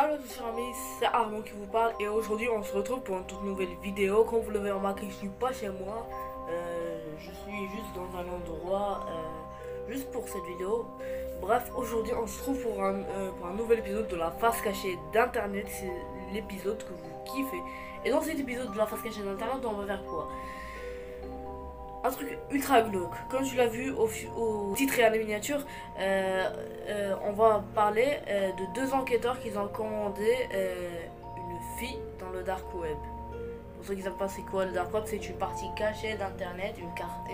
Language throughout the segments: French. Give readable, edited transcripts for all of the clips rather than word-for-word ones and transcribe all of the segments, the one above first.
Salut à tous chers amis, c'est Armand qui vous parle et aujourd'hui on se retrouve pour une toute nouvelle vidéo. Comme vous l'avez remarqué, je suis pas chez moi, je suis juste dans un endroit juste pour cette vidéo. Bref, aujourd'hui on se trouve pour un nouvel épisode de la face cachée d'internet. C'est l'épisode que vous kiffez. Et dans cet épisode de la face cachée d'internet, on va faire quoi? Un truc ultra glauque. Comme tu l'as vu au titre et à la miniature, on va parler de deux enquêteurs qui ont commandé une fille dans le dark web. Pour ceux qui ne savent pas c'est quoi le dark web, c'est une partie cachée d'internet, une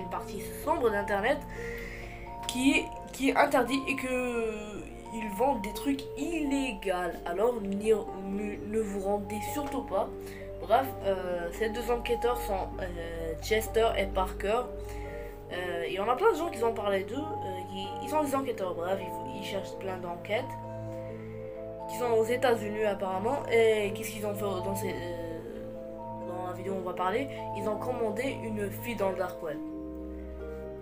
partie sombre d'internet qui est interdit et que ils vendent des trucs illégaux. Alors ne vous rendez surtout pas. Bref, ces deux enquêteurs sont Chester et Parker. Il y en a plein de gens qui ont parlé d'eux. Ils sont des enquêteurs, bref, ils cherchent plein d'enquêtes. Qui sont aux États-Unis apparemment. Et qu'est-ce qu'ils ont fait dans la vidéo où on va parler? Ils ont commandé une fille dans le dark web.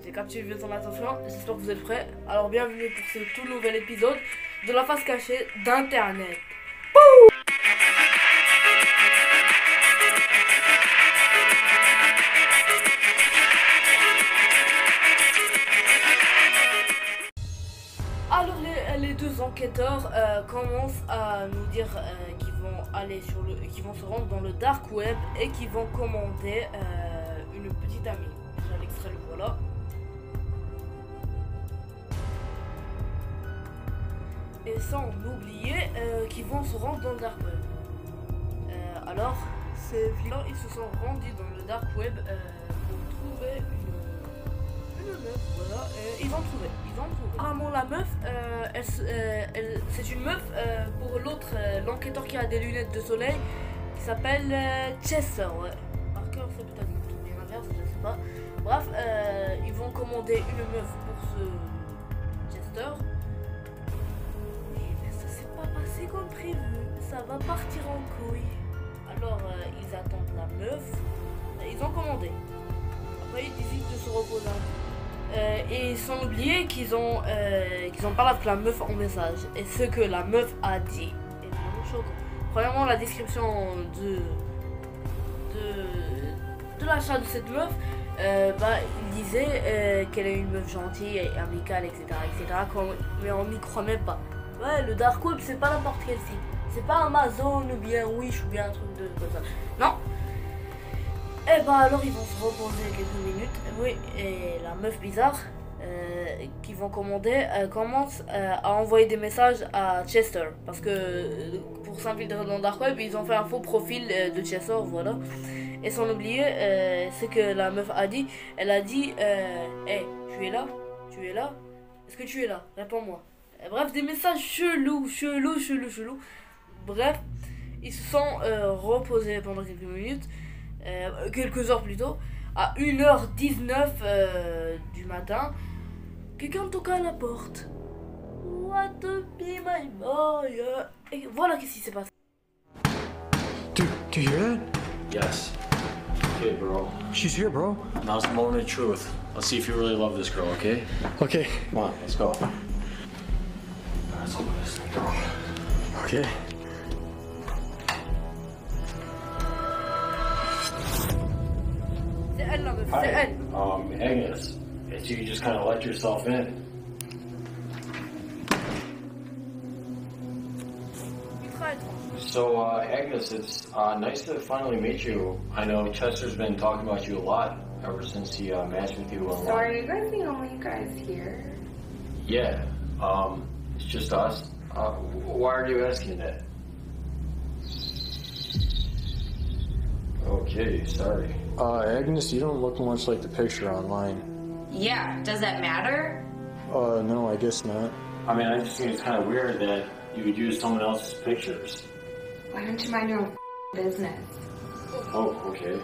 J'ai capturé ton attention, j'espère que vous êtes prêts. Alors bienvenue pour ce tout nouvel épisode de la face cachée d'internet. Alors les deux enquêteurs commencent à nous dire qu'ils vont se rendre dans le dark web et qu'ils vont commander une petite amie. Déjà l'extrait le voilà. Et sans oublier qu'ils vont se rendre dans le dark web. Alors ces flics ils se sont rendus dans le dark web pour trouver une meuf, voilà, ils ont trouvé. Apparemment la meuf, c'est une meuf pour l'autre, l'enquêteur qui a des lunettes de soleil, qui s'appelle Chester, ouais. Parker, c'est peut-être tout bien l'inverse, je sais pas. Bref, ils vont commander une meuf pour ce Chester. Mais ça s'est pas passé comme prévu, ça va partir en couille. Alors ils attendent la meuf, ils ont commandé. Après ils décident de se reposer un peu. Et sans oublier qu'ils ont parlé avec la meuf en message. Et ce que la meuf a dit est vraiment choquant. Premièrement, la description de l'achat de cette meuf, il disait qu'elle est une meuf gentille et amicale, etc. Mais on n'y croit même pas. Ouais, le dark web, c'est pas n'importe quel site. C'est pas Amazon ou bien Wish ou bien un truc comme ça. Non. Et alors ils vont se reposer quelques minutes. Oui, et la meuf bizarre qui vont commander commence à envoyer des messages à Chester. Parce que pour s'infiltrer dans le dark web, ils ont fait un faux profil de Chester, voilà. Et sans oublier ce que la meuf a dit. Elle a dit hey, tu es là? Tu es là? Est-ce que tu es là? Réponds-moi. Bref, des messages chelous. Bref, ils se sont reposés pendant quelques minutes. Quelques heures plus tôt, à 1h19 du matin, quelqu'un toqua à la porte. What to be my boy? Et voilà qu'est-ce qui s'est passé. Do you hear that? Yes. Okay, bro. She's here, bro. Now's the moment of truth. Let's see if you really love this girl, okay? Okay. Come on, let's go. Let's open this thing. Okay. C'est elle la meuf, c'est elle. Agnes, if you could just kind of let yourself in. Ultra étrange. So, Agnes, it's nice to finally meet you. I know Chester's been talking about you a lot ever since he matched with you online. So are you guys the only guys here? Yeah, it's just us. Why are you asking that? Okay, sorry. Agnes, you don't look much like the picture online. Yeah, does that matter? No, I guess not. I mean, I just think it's kind of weird that you would use someone else's pictures. Why don't you mind your own business? Oh, okay.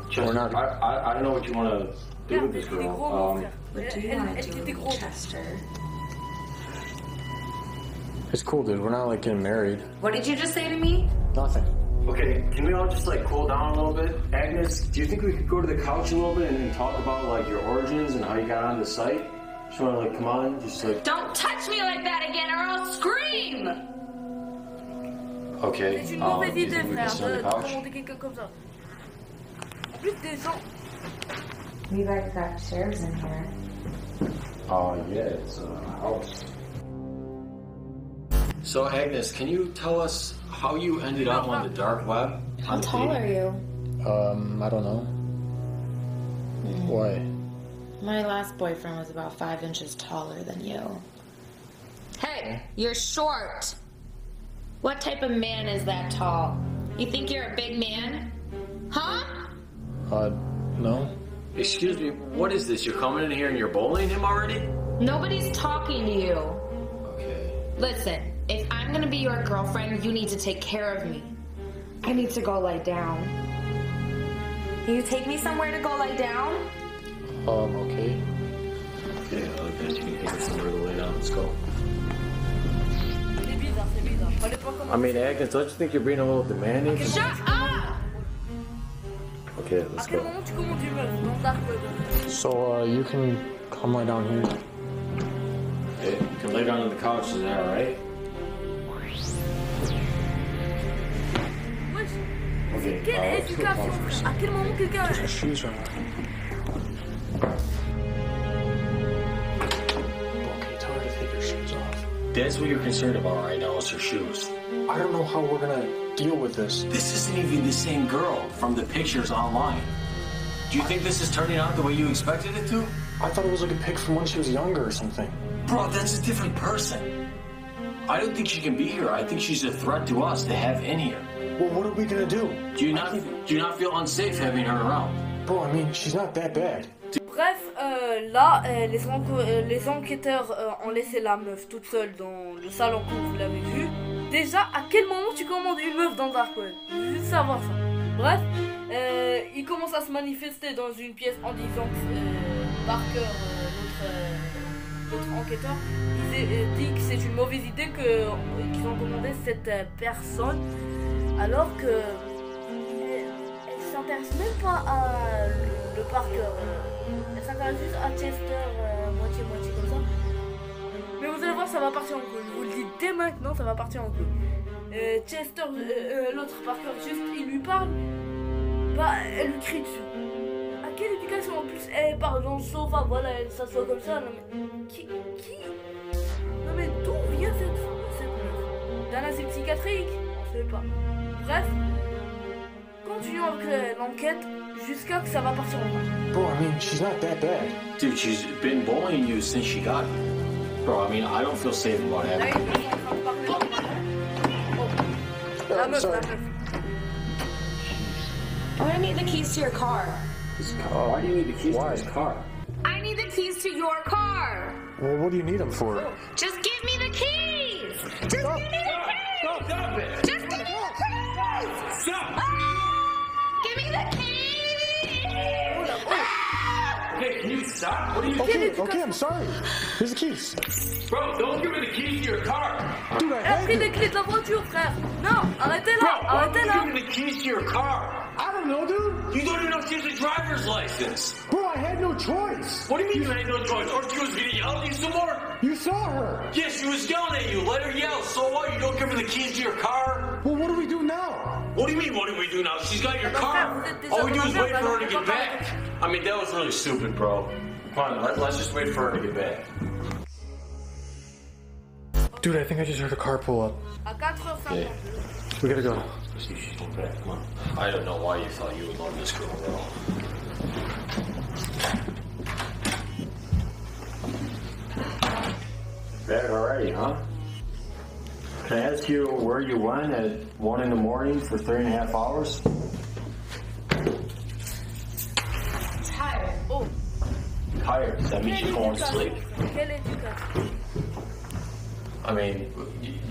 Chester, We're not- I don't know what you want to do with this C'était girl. gros, mon frère. What do you Elle want to était do gros. with Chester? It's cool, dude. We're not like getting married. What did you just say to me? Nothing. Okay, can we all just like cool down a little bit? Agnes, do you think we could go to the couch a little bit and talk about like your origins and how you got on the site? Just wanna like come on, just like... Don't touch me like that again or I'll scream! Okay. C'est une mauvaise do you idée, think we can frère, sit on the de couch? commander quelqu'un comme ça. En plus, des gens. You guys got chairs in here. Oh, yeah, it's a house. So, Agnes, can you tell us how you ended up on the dark web? How tall are you? I don't know. Why? My last boyfriend was about 5 inches taller than you. Hey, you're short. What type of man is that tall? You think you're a big man? Huh? No. Excuse me, what is this? You're coming in here and you're bullying him already? Nobody's talking to you. Okay. Listen, if I'm gonna be your girlfriend, you need to take care of me. I need to go lie down. Can you take me somewhere to go lie down? Okay. Okay, I guess you can take her somewhere to lay down. Let's go. C'est bizarre, c'est bizarre. Fallait pas commencer. I mean, Agnes, don't you think you're being a little demanding? Shut up! Okay, À let's quel go. moment tu commandes une meuf dans Dark Web? So, you can come lie down here. Okay, you can lay down on the couch, is that alright? Wesh, Okay, quelle let's go éducation, pause for a frère. second. À quel moment quelqu'un. Her shoes are on. Okay, tell her to take her shoes off. That's what you're concerned about right now is her shoes. I don't know how we're gonna deal with this. This isn't even the same girl from the pictures online. Do you think this is turning out the way you expected it to? I thought it was like a pic from when she was younger or something. Bro, that's a different person. I don't think she can be here. I think she's a threat to us to have in here. Well, what are we gonna do? Do you not feel unsafe having her around? Bro, I mean, she's not that bad. Bref, là, les enquêteurs ont laissé la meuf toute seule dans le salon comme vous l'avez vu. Déjà, à quel moment tu commandes une meuf dans Dark Web? Je veux juste savoir ça. Bref, il commence à se manifester dans une pièce en disant que Parker, notre enquêteur, dit que c'est une mauvaise idée qu'ils ont commandé cette personne, alors que elle s'intéresse même pas à le Parker. Elle s'intéresse juste à Chester, moitié-moitié comme ça. Mais vous allez voir, ça va partir en couille. Je vous le dis dès maintenant, ça va partir en couille. Chester, l'autre Parker, juste, il lui parle. Bah, elle lui crie dessus. À quelle éducation en plus? Elle part dans le sofa, voilà, elle s'assoit comme ça. Non mais, qui Non mais d'où vient cette meuf? D'un asile psychiatrique? On sait pas. Bref, continuons avec l'enquête jusqu'à que ça va partir en couille. Bro, I mean, she's not that bad. Dude, she's been bullying you since she got here. Bro, I mean, I don't feel safe about Là, having ils sont en train de parler. Oh. La meuf, la meuf. I'm gonna need the keys to your car. Why do you need the keys to his car? I need the keys to your car. Well, what do you need them for? Just give me the keys. Just give me the keys. Stop it! Just give me the keys. Stop! Give me the keys. Hey, can you stop? What are you Okay, I'm sorry. Here's the keys. Bro, don't give me the keys to your car! Dude, I Elle a had pris les them. clés de la voiture, frère. Non, arrêtez Bro, là, why arrêtez would là. you give me the keys to your car? I don't know, dude. You don't even know she has a driver's license! Bro, I had no choice. What do you mean you had no choice? Or she was gonna yell at you some more? You saw her. Yeah, she was yelling at you. Let her yell. So what? You don't give her the keys to your car? Well, what do we do now? What do you mean, what do we do now? She's got your Frère, car. vous êtes des All we do is ordinateurs, wait for her to là, get on peut pas back. I mean, that was really stupid, bro. Come on, let's just wait for her to get back. Dude, I think I just heard a car pull up. À 4h50. We gotta go. See if she's getting back. Come on. I don't know why you thought you would love this girl, bro. Back already, huh? Can I ask you where you went at 1 in the morning for 3.5 hours? Tired. Oh, Tired. That means you're going to sleep. quelle éducation. I mean,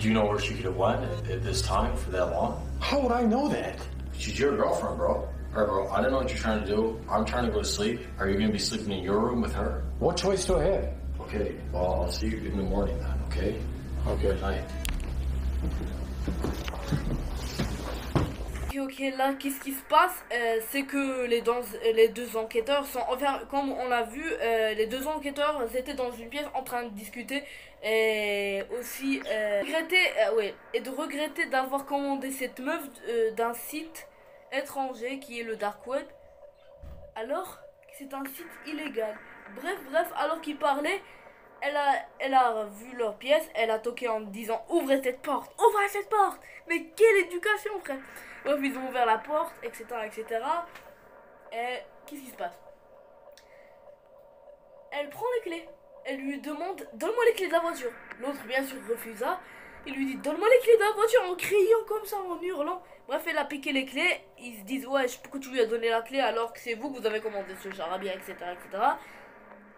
do you know where she could have went at this time for that long? How would I know that? She's your girlfriend, bro. All right, bro, I don't know what you're trying to do. I'm trying to go to sleep. Are you going to be sleeping in your room with her? What choice do I have? Okay, well, I'll see you in the morning then, okay? Okay. Good night. ok. Là, qu'est-ce qui se passe? C'est que les deux enquêteurs sont... Enfin, comme on l'a vu, les deux enquêteurs étaient dans une pièce en train de discuter. Et aussi, et de regretter d'avoir commandé cette meuf d'un site étranger qui est le Dark Web. Alors que c'est un site illégal. Bref, alors qu'ils parlaient, elle a vu leur pièce, elle a toqué en disant ouvrez cette porte, mais quelle éducation, frère. Bref, ils ont ouvert la porte, etc. Et qu'est-ce qui se passe? Elle prend les clés, elle lui demande donne-moi les clés de la voiture. L'autre bien sûr refusa. Il lui dit donne-moi les clés de la voiture en criant comme ça, en hurlant. Bref, elle a piqué les clés. Ils se disent ouais, pourquoi tu lui as donné la clé alors que c'est vous que vous avez commandé ce charabia, etc.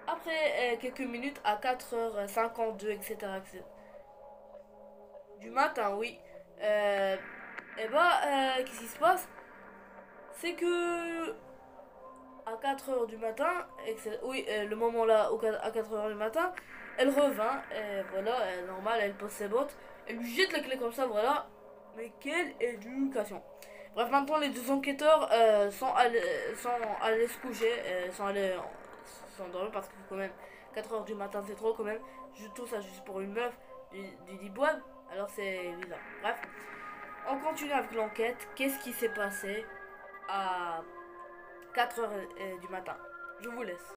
Après quelques minutes, à 4h52, etc. du matin, oui. Qu'est-ce qui se passe? C'est que à 4h du matin, le moment là, à 4h du matin, elle revint, voilà, normal, elle pose ses bottes, elle lui jette la clé comme ça, voilà. Mais quelle éducation! Bref, maintenant les deux enquêteurs sont allés se coucher, sont allés s'endormir parce que quand même 4h du matin c'est trop quand même. Tout ça juste pour une meuf du deep web, alors c'est bizarre. Bref, on continue avec l'enquête. Qu'est-ce qui s'est passé à 4h du matin? Je vous laisse.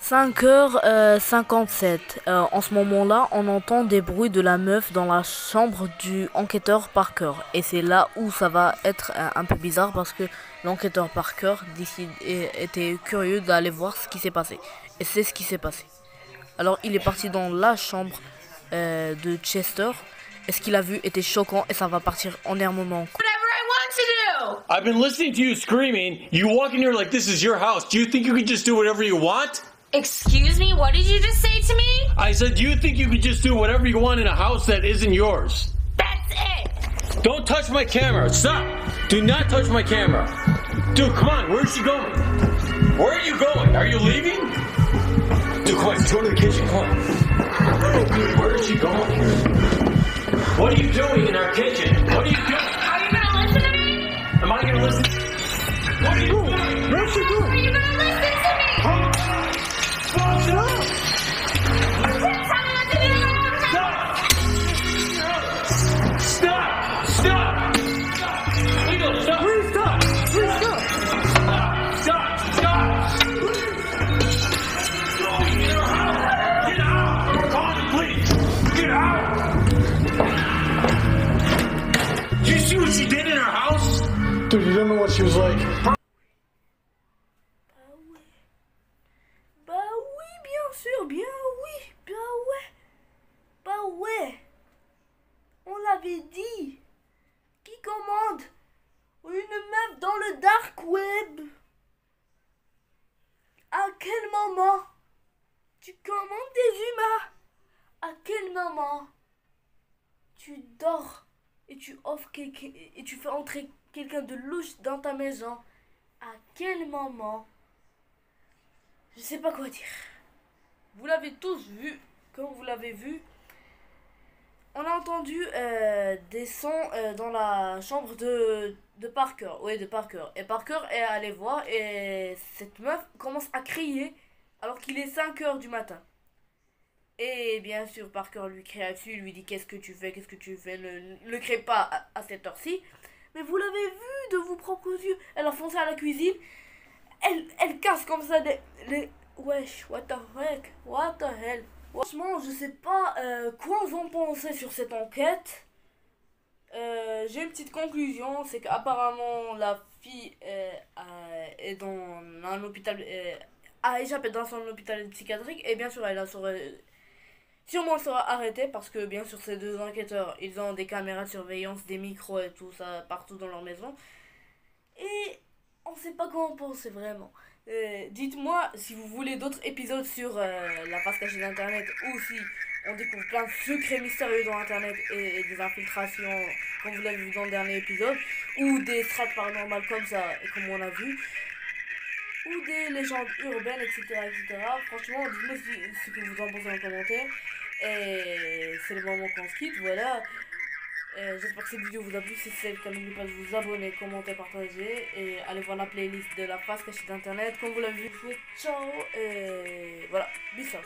5h57. En ce moment-là, on entend des bruits de la meuf dans la chambre du enquêteur Parker. Et c'est là où ça va être un peu bizarre parce que l'enquêteur Parker était curieux d'aller voir ce qui s'est passé. Et c'est ce qui s'est passé. Alors il est parti dans la chambre de Chester. Et ce qu'il a vu était choquant et ça va partir en un moment. I've been listening to you screaming. You walk in here like this is your house. Do you think you can just do whatever you want? Excuse me, what did you just say to me? I said, do you think you can just do whatever you want in a house that isn't yours? That's it! Don't touch my camera. Stop. Do not touch my camera. Dude, come on. Where's she going? Where are you going? Are you leaving? Dude, come on. Let's go to the kitchen. Come on. Where is she going? What are you doing in our kitchen? What are you doing? Are you gonna listen to me? Am I gonna listen? What are you doing? Where's she going? Are you gonna listen to me? Stop! Tell me what to do! Stop! Stop! Leo, stop! Please stop! Please stop! Stop! Get her out! Get out! Call the police! Get out! Do you see what she did in her house? Dude, you don't know what she was like. Bah ouais. On l'avait dit. Qui commande une meuf dans le dark web? À quel moment tu commandes des humains? À quel moment tu dors et tu offres et tu fais entrer quelqu'un de louche dans ta maison? À quel moment? Je sais pas quoi dire. Vous l'avez tous vu, comme vous l'avez vu. On a entendu des sons dans la chambre de Parker. Oui, de Parker. Et Parker est allé voir et cette meuf commence à crier alors qu'il est 5h du matin. Et bien sûr, Parker lui crie dessus, lui dit qu'est-ce que tu fais, ne crie pas à cette heure-ci. Mais vous l'avez vu de vos propres yeux. Elle a foncé à la cuisine. Elle casse comme ça les... Wesh, what the hell. Franchement, je sais pas quoi vous en pensez sur cette enquête. J'ai une petite conclusion, c'est qu'apparemment la fille est dans un hôpital, a échappé dans son hôpital psychiatrique et bien sûr elle a sûrement sera arrêtée parce que bien sûr ces deux enquêteurs ils ont des caméras de surveillance, des micros et tout ça partout dans leur maison et on sait pas quoi en penser vraiment. Dites-moi si vous voulez d'autres épisodes sur la face cachée d'internet ou si on découvre plein de secrets mystérieux dans internet et des infiltrations comme vous l'avez vu dans le dernier épisode ou des strates paranormales comme ça comme on a vu ou des légendes urbaines etc. Franchement dites-moi ce que vous en pensez en commentaire et c'est le moment qu'on se quitte, voilà. J'espère que cette vidéo vous a plu. Si c'est le cas, n'oubliez pas de vous abonner, commenter, partager. Et allez voir la playlist de la face cachée d'internet. Comme vous l'avez vu, ciao. Et voilà, bis out.